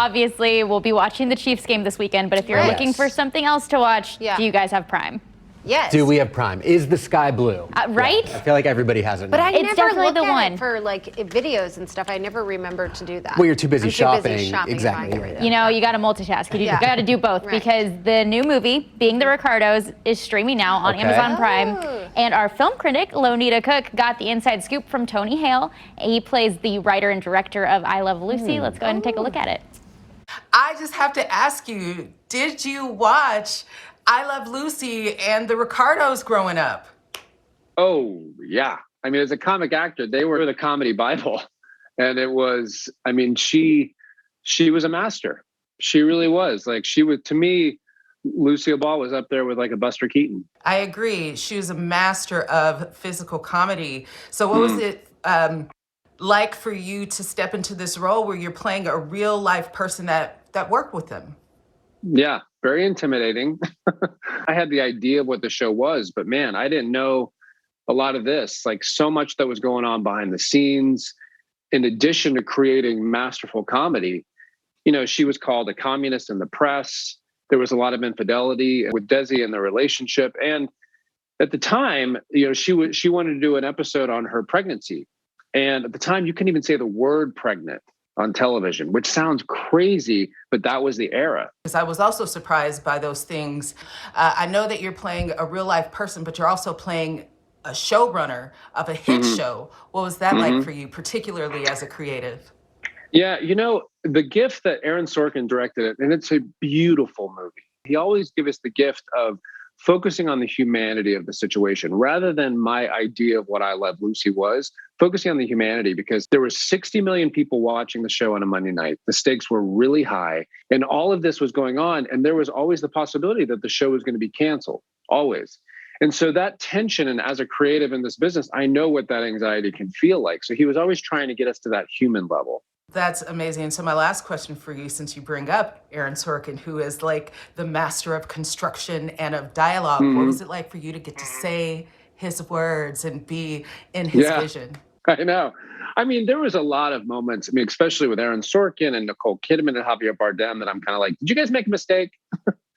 obviously will be watching the Chiefs game this weekend, but if you're looking for something else to watch, do you guys have Prime? Yes. Do we have Prime? Is the sky blue? Right? Yeah, I feel like everybody has it now. But I It's never definitely look the at one. it for like videos and stuff. I never remember to do that. Well, you're too busy shopping. Exactly. Exactly. You know, you got to multitask. You got to do both because the new movie, Being the Ricardos, is streaming now on Amazon Prime. And our film critic, Lonita Cook, got the inside scoop from Tony Hale. He plays the writer and director of I Love Lucy. Let's go ahead and take a look at it. I just have to ask you, did you watch I Love Lucy and the Ricardos growing up? Oh, yeah. I mean, as a comic actor, they were the comedy Bible. And it was, I mean, she was a master. She really was. Like, she was, to me, Lucille Ball was up there with like a Buster Keaton. I agree. She was a master of physical comedy. So what was it like for you to step into this role where you're playing a real life person that worked with them? Yeah, very intimidating. I had the idea of what the show was, but man, I didn't know a lot of this, like so much that was going on behind the scenes. In addition to creating masterful comedy, you know, she was called a communist in the press. There was a lot of infidelity with Desi and the relationship. And at the time, you know, she wanted to do an episode on her pregnancy. And at the time, you couldn't even say the word pregnant on television, which sounds crazy, but that was the era. Because I was also surprised by those things. I know that you're playing a real life person, but you're also playing a showrunner of a hit show. What was that like for you, particularly as a creative? Yeah, you know, the gift that Aaron Sorkin directed it, and it's a beautiful movie. He always gives us the gift of focusing on the humanity of the situation rather than my idea of what I Love Lucy was, focusing on the humanity, because there were 60 million people watching the show on a Monday night. The stakes were really high and all of this was going on. And there was always the possibility that the show was going to be canceled, always. And so that tension, and as a creative in this business, I know what that anxiety can feel like. So he was always trying to get us to that human level. That's amazing. So my last question for you, since you bring up Aaron Sorkin, who is like the master of construction and of dialogue, what was it like for you to get to say his words and be in his vision? I know. I mean, there was a lot of moments, I mean, especially with Aaron Sorkin and Nicole Kidman and Javier Bardem, that I'm kind of like, did you guys make a mistake?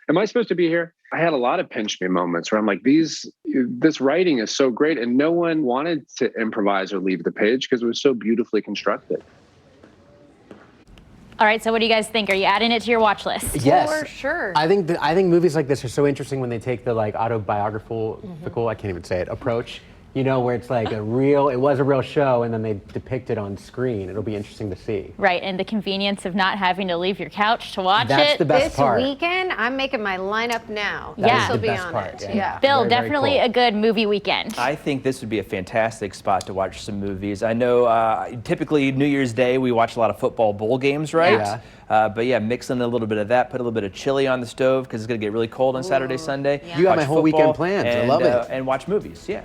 Am I supposed to be here? I had a lot of pinch me moments where I'm like, this writing is so great. And no one wanted to improvise or leave the page because it was so beautifully constructed. All right, so what do you guys think? Are you adding it to your watch list? Yes, for sure. I think movies like this are so interesting when they take the like autobiographical, I can't even say it, approach. You know, where it's like it was a real show, and then they depict it on screen. It'll be interesting to see. Right, and the convenience of not having to leave your couch to watch That's it. the best part. This weekend, I'm making my lineup now. Yeah. This will be best on part, it. yeah. Bill, Very, very definitely cool. a good movie weekend. I think this would be a fantastic spot to watch some movies. I know typically New Year's Day we watch a lot of football bowl games, right? Yeah. But yeah, mix in a little bit of that, put a little bit of chili on the stove because it's going to get really cold on Saturday, Sunday. You got Watch my whole weekend football planned. I and, love it. And watch movies, yeah.